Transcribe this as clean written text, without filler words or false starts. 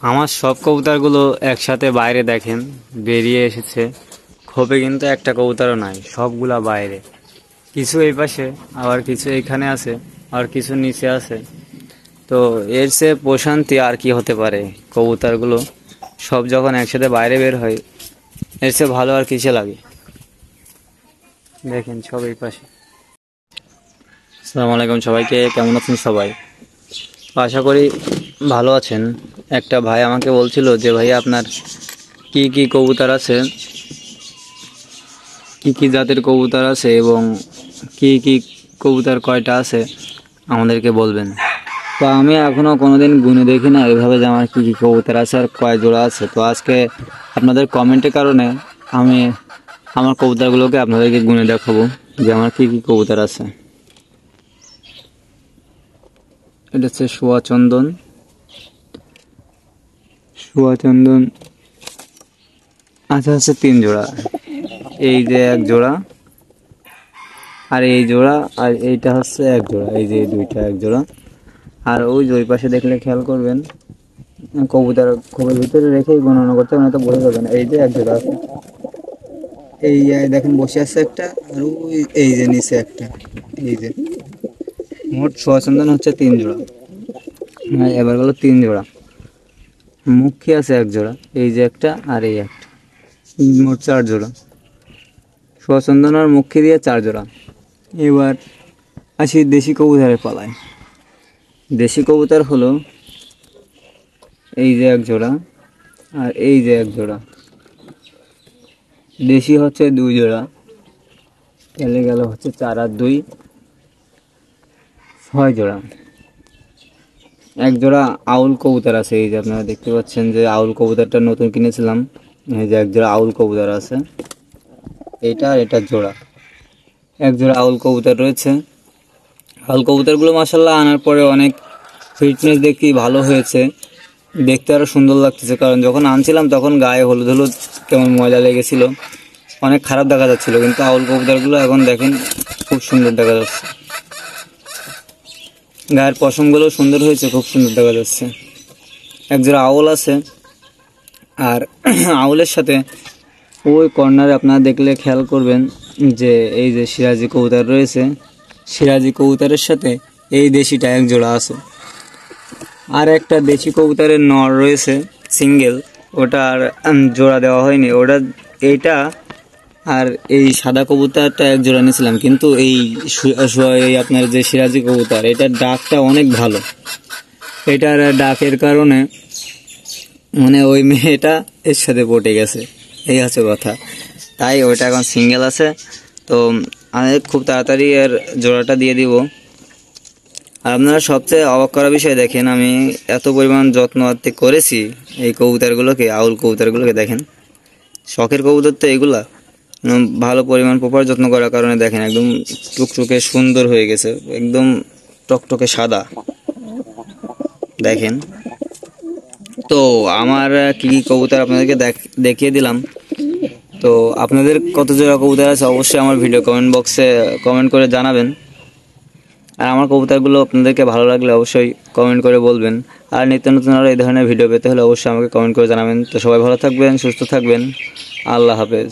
আমার সব কবুতরগুলো একসাথে বাইরে দেখেন বেরিয়ে এসেছে। খোপে কিন্তু একটা কবুতরও নাই, সবগুলা বাইরে। কিছু এই পাশে, আবার কিছু এখানে আছে, আর কিছু নিচে আছে। তো এর চেয়ে প্রশান্তি আর কি হতে পারে? কবুতরগুলো সব যখন একসাথে বাইরে বের হয়, এর চেয়ে ভালো আর কিসে লাগে? দেখেন সব এই পাশে। আসসালামু আলাইকুম সবাইকে, কেমন আছেন সবাই? আশা করি ভালো আছেন। একটা ভাই আমাকে বলছিল যে ভাই আপনার কি কি কবুতর আছে, কি কি জাতের কবুতর আছে এবং কি কি কবুতর কয়টা আছে আমাদেরকে বলবেন। তো আমি এখনও কোনোদিন গুনে দেখি না এভাবে যে আমার কী কী কবুতর আছে আর কয় জোড়া আছে। তো আজকে আপনাদের কমেন্টের কারণে আমি আমার কবুতরগুলোকে আপনাদেরকে গুনে দেখাবো যে আমার কী কী কবুতর আছে। এটা হচ্ছে চুয়াচন্দন আচ্ছা হচ্ছে 3 জোড়া। এই যে 1 জোড়া, আর এই জোড়া, আর এইটা হচ্ছে 1 জোড়া। এই যে দুইটা 1 জোড়া। আর ওই যে ওই পাশে দেখলে খেয়াল করবেন, কবুতর খোপের ভিতরে রেখেই গণনা করতে হবে, না তো বোঝা যাবে না। এই যে 1 জোড়া আছে, এই দেখেন বসে আছে একটা, আর ওই এই যে নিচে একটা। এই যে মোট চুয়াচন্দন হচ্ছে 3 জোড়া। হ্যাঁ, এবার গেলো 3 জোড়া। মুখী আছে 1 জোড়া, এই যে একটা আর এই একটা, মোট 4 জোড়া। চুয়াচন্দন আর মুখী দিয়ে 4 জোড়া। এবার আসি দেশি কবুতরের পালায়। দেশি কবুতর হলো এই যে 1 জোড়া, আর এই যে 1 জোড়া। দেশি হচ্ছে 2 জোড়া, তাহলে গেল হচ্ছে 4 আর 2 6 জোড়া। 1 জোড়া আউল কবুতর আছে, এই যে আপনারা দেখতে পাচ্ছেন যে আউল কবুতরটা নতুন কিনেছিলাম। এই যে 1 জোড়া আউল কবুতর আছে, এইটা আর এটা জোড়া। 1 জোড়া আউল কবুতর রয়েছে। আউল কবুতরগুলো মাশাআল্লাহ আনার পরে অনেক ফিটনেস দেখি ভালো হয়েছে, দেখতে আরও সুন্দর লাগতেছে। কারণ যখন আনছিলাম তখন গায়ে হলুদ হলুদ কেমন ময়লা লেগেছিল, অনেক খারাপ দেখা যাচ্ছিল। কিন্তু আউল কবুতরগুলো এখন দেখেন খুব সুন্দর দেখা যাচ্ছে, গায়ের পশমগুলো সুন্দর হয়েছে, খুব সুন্দর দেখা যাচ্ছে। 1 জোড়া আউল আছে। আর আউলের সাথে ওই কর্নারে আপনারা দেখলে খেয়াল করবেন যে এই যে সিরাজি কবুতর রয়েছে, সিরাজি কবুতরের সাথে এই দেশিটা 1 জোড়া আছে। আর একটা দেশি কবুতরের নর রয়েছে সিঙ্গেল, ওটা আর জোড়া দেওয়া হয়নি। ওটা এইটা আর এই সাদা কবুতরটা 1 জোড়া নিয়েছিলাম, কিন্তু এই আপনার যে সিরাজি কবুতর, এটার ডাকটা অনেক ভালো। এটার ডাকের কারণে মানে ওই মেয়েটা এর সাথে পটে গেছে, এই হচ্ছে কথা। তাই ওইটা এখন সিঙ্গেল আছে। তো আমি খুব তাড়াতাড়ি এর জোড়াটা দিয়ে দিব। আর আপনারা সবচেয়ে অবাক করা বিষয় দেখেন, আমি এত পরিমাণ যত্ন আত্তি করেছি এই কবুতরগুলোকে, আউল কবুতরগুলোকে দেখেন। শখের কবুতর তো এগুলা, ভালো পরিমাণ প্রপার যত্ন করার কারণে দেখেন একদম টুকটুকে সুন্দর হয়ে গেছে, একদম টকটকে সাদা দেখেন। তো আমার কি কি কবুতর আপনাদেরকে দেখিয়ে দিলাম। তো আপনাদের কত জোড়া কবুতর আছে অবশ্যই আমার ভিডিও কমেন্ট বক্সে কমেন্ট করে জানাবেন। আর আমার কবুতরগুলো আপনাদেরকে ভালো লাগলে অবশ্যই কমেন্ট করে বলবেন। আর নিত্য নতুন আরও এই ধরনের ভিডিও পেতে হলে অবশ্যই আমাকে কমেন্ট করে জানাবেন। তো সবাই ভালো থাকবেন, সুস্থ থাকবেন। আল্লাহ হাফেজ।